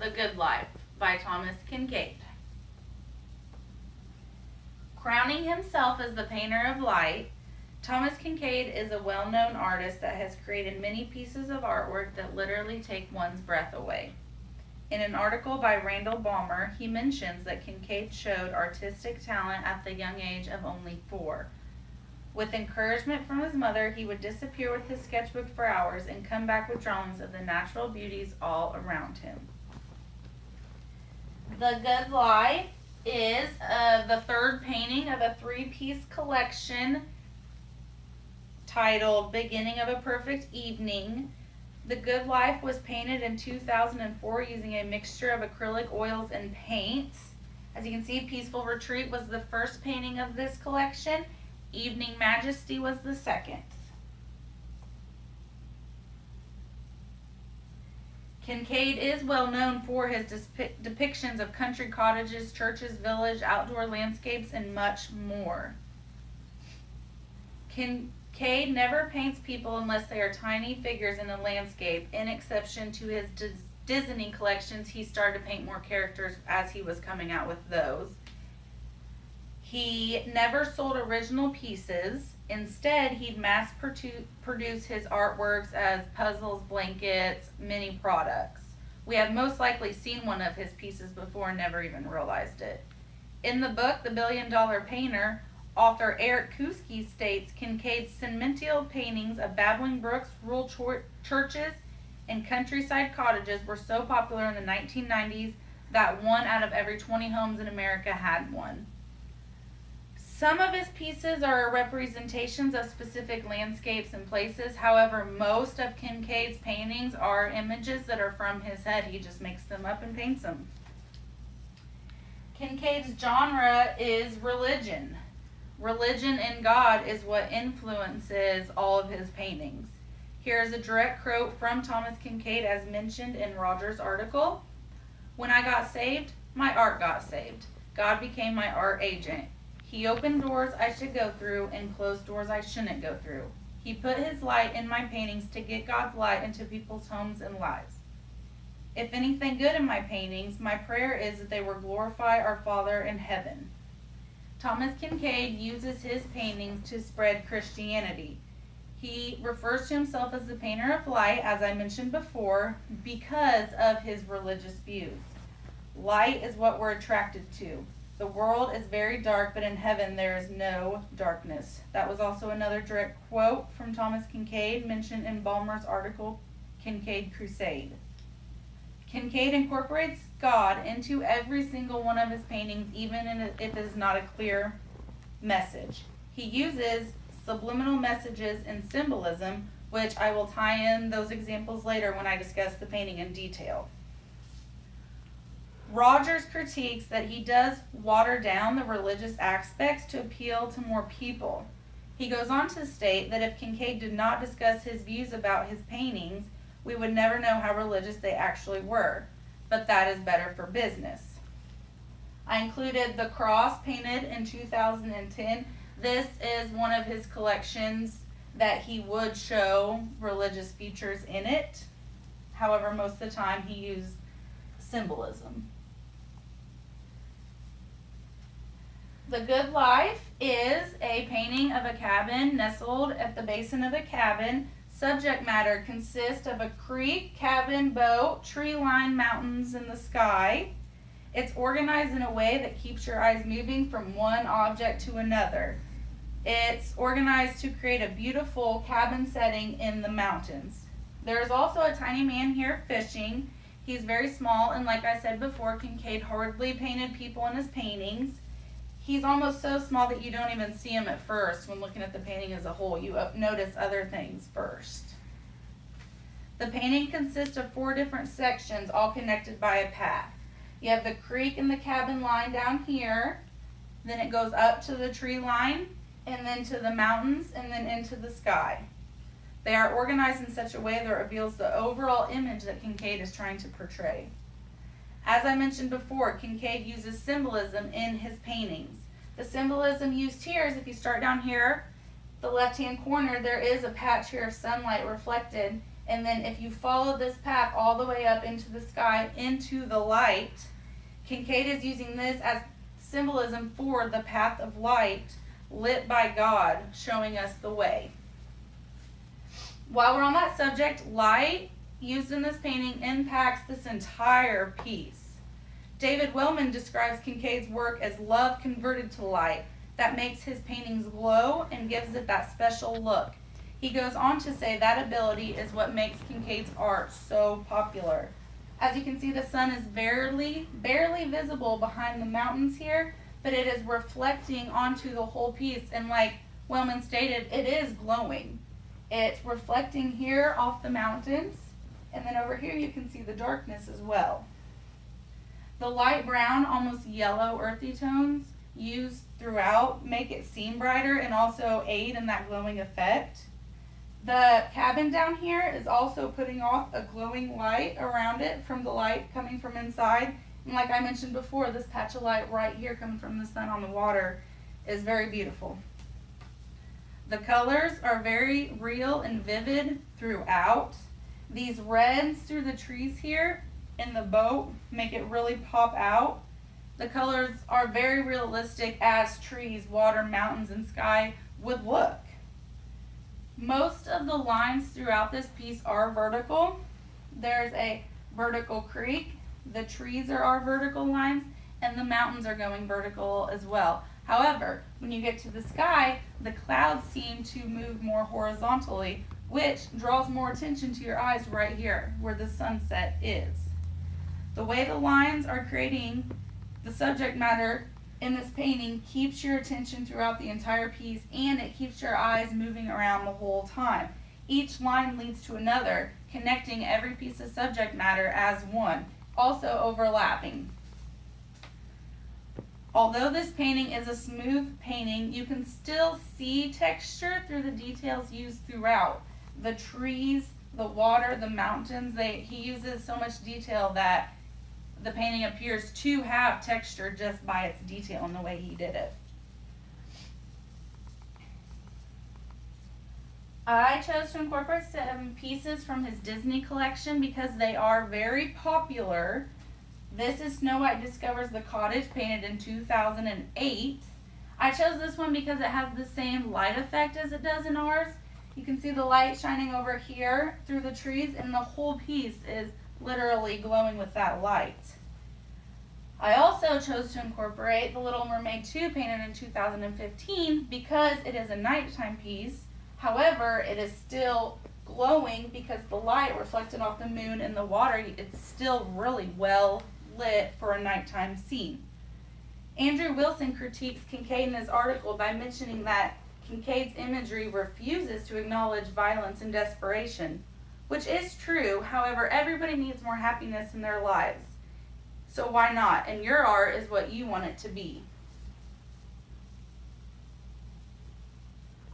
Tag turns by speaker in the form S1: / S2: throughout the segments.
S1: The Good Life by Thomas Kincaid. Crowning himself as the painter of light, Thomas Kincaid is a well-known artist that has created many pieces of artwork that literally take one's breath away. In an article by Randall Balmer, he mentions that Kincaid showed artistic talent at the young age of only 4. With encouragement from his mother, he would disappear with his sketchbook for hours and come back with drawings of the natural beauties all around him. The Good Life is the third painting of a 3-piece collection titled Beginning of a Perfect Evening. The Good Life was painted in 2004 using a mixture of acrylic oils and paints. As you can see, Peaceful Retreat was the first painting of this collection. Evening Majesty was the second. Kincaid is well known for his depictions of country cottages, churches, village, outdoor landscapes, and much more. Kincaid never paints people unless they are tiny figures in a landscape. In exception to his Disney collections, he started to paint more characters as he was coming out with those. He never sold original pieces. Instead, he'd mass produce his artworks as puzzles, blankets, mini products. We have most likely seen one of his pieces before and never even realized it. In the book, The $1 Billion Painter, author Eric Kuski states Kincaid's sentimental paintings of babbling brooks, rural churches, and countryside cottages were so popular in the 1990s that 1 out of every 20 homes in America had one. Some of his pieces are representations of specific landscapes and places. However, most of Kincaid's paintings are images that are from his head. He just makes them up and paints them. Kincaid's genre is religion. Religion and God is what influences all of his paintings. Here is a direct quote from Thomas Kincaid as mentioned in Roger's article. "When I got saved, my art got saved. God became my art agent. He opened doors I should go through and closed doors I shouldn't go through. He put his light in my paintings to get God's light into people's homes and lives. If anything good in my paintings, my prayer is that they will glorify our Father in heaven." Thomas Kincaid uses his paintings to spread Christianity. He refers to himself as the painter of light, as I mentioned before, because of his religious views. Light is what we're attracted to. The world is very dark, but in heaven there is no darkness. That was also another direct quote from Thomas Kincaid mentioned in Balmer's article, Kincaid Crusade. Kincaid incorporates God into every single one of his paintings, even if it is not a clear message. He uses subliminal messages and symbolism, which I will tie in those examples later when I discuss the painting in detail. Rogers critiques that he does water down the religious aspects to appeal to more people. He goes on to state that if Kincaid did not discuss his views about his paintings, we would never know how religious they actually were, but that is better for business. I included the cross painted in 2010. This is one of his collections that he would show religious features in it. However, most of the time he used symbolism. The Good Life is a painting of a cabin nestled at the basin of a cabin. Subject matter consists of a creek, cabin, boat, tree-lined mountains in the sky. It's organized in a way that keeps your eyes moving from one object to another. It's organized to create a beautiful cabin setting in the mountains. There's also a tiny man here fishing. He's very small, and like I said before, Kincaid hardly painted people in his paintings. He's almost so small that you don't even see him at first when looking at the painting as a whole. You notice other things first. The painting consists of 4 different sections, all connected by a path. You have the creek and the cabin line down here. Then it goes up to the tree line, and then to the mountains, and then into the sky. They are organized in such a way that it reveals the overall image that Kincaid is trying to portray. As I mentioned before, Kincaid uses symbolism in his paintings. The symbolism used here is if you start down here, the left-hand corner, there is a patch here of sunlight reflected, And then if you follow this path all the way up into the sky, into the light, Kincaid is using this as symbolism for the path of light lit by God, showing us the way. While we're on that subject, light used in this painting impacts this entire piece. David Wellman describes Kincaid's work as love converted to light that makes his paintings glow and gives it that special look. He goes on to say that ability is what makes Kincaid's art so popular. As you can see, the sun is barely visible behind the mountains here, but it is reflecting onto the whole piece, and like Wellman stated, it is glowing. It's reflecting here off the mountains, and then over here you can see the darkness as well. The light brown, almost yellow, earthy tones used throughout make it seem brighter and also aid in that glowing effect. The cabin down here is also putting off a glowing light around it from the light coming from inside. And like I mentioned before, this patch of light right here coming from the sun on the water is very beautiful. The colors are very real and vivid throughout. These reds through the trees here in the boat make it really pop out. The colors are very realistic as trees, water, mountains, and sky would look. Most of the lines throughout this piece are vertical. There's a vertical creek. The trees are our vertical lines, and the mountains are going vertical as well. However, when you get to the sky, the clouds seem to move more horizontally, which draws more attention to your eyes right here, where the sunset is. The way the lines are creating the subject matter in this painting keeps your attention throughout the entire piece, and it keeps your eyes moving around the whole time. Each line leads to another, connecting every piece of subject matter as one, also overlapping. Although this painting is a smooth painting, you can still see texture through the details used throughout. The trees, the water, the mountains, he uses so much detail that the painting appears to have texture just by its detail and the way he did it. I chose to incorporate some pieces from his Disney collection because they are very popular. This is Snow White Discovers the Cottage, painted in 2008. I chose this one because it has the same light effect as it does in ours. You can see the light shining over here through the trees, and the whole piece is literally glowing with that light. I also chose to incorporate The Little Mermaid 2, painted in 2015, because it is a nighttime piece. However, it is still glowing because the light reflected off the moon and the water, it's still really well lit for a nighttime scene. Andrew Wilson critiques Kincaid in his article by mentioning that Kincaid's imagery refuses to acknowledge violence and desperation, which is true. However, everybody needs more happiness in their lives. So why not? And your art is what you want it to be.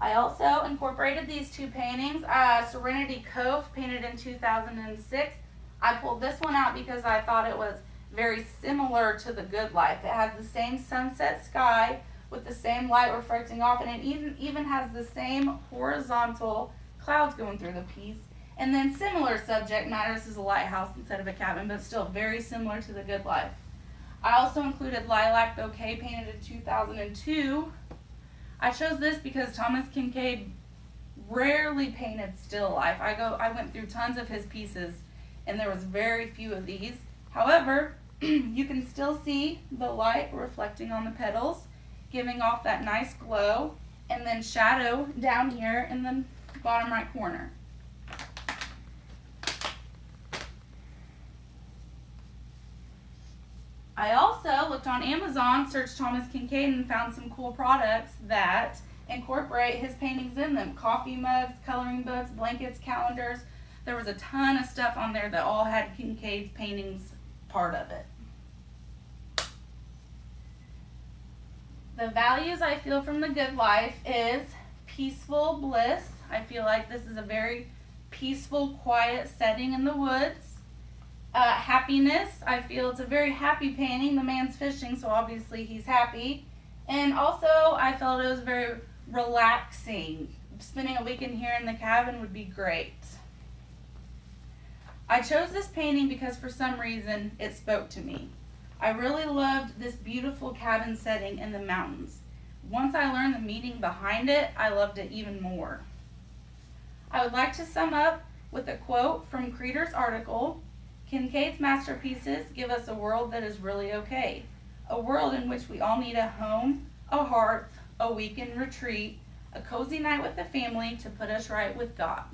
S1: I also incorporated these two paintings. Serenity Cove, painted in 2006. I pulled this one out because I thought it was very similar to The Good Life. It has the same sunset sky with the same light reflecting off, and it even has the same horizontal clouds going through the piece. And then similar subject matter. This is a lighthouse instead of a cabin, but still very similar to The Good Life. I also included Lilac Bouquet, painted in 2002. I chose this because Thomas Kincaid rarely painted still life. I went through tons of his pieces, and there was very few of these. However, you can still see the light reflecting on the petals, giving off that nice glow, and then shadow down here in the bottom right corner. I also looked on Amazon, searched Thomas Kincaid, and found some cool products that incorporate his paintings in them. Coffee mugs, coloring books, blankets, calendars. There was a ton of stuff on there that all had Kincaid's paintings part of it. The values I feel from The Good Life is peaceful bliss. I feel like this is a very peaceful, quiet setting in the woods. Happiness, I feel it's a very happy painting. The man's fishing, so obviously he's happy. And also, I felt it was very relaxing. Spending a weekend here in the cabin would be great. I chose this painting because for some reason it spoke to me. I really loved this beautiful cabin setting in the mountains. Once I learned the meaning behind it, I loved it even more. I would like to sum up with a quote from Creeder's article. Kincaid's masterpieces give us a world that is really okay. A world in which we all need a home, a hearth, a weekend retreat, a cozy night with the family to put us right with God.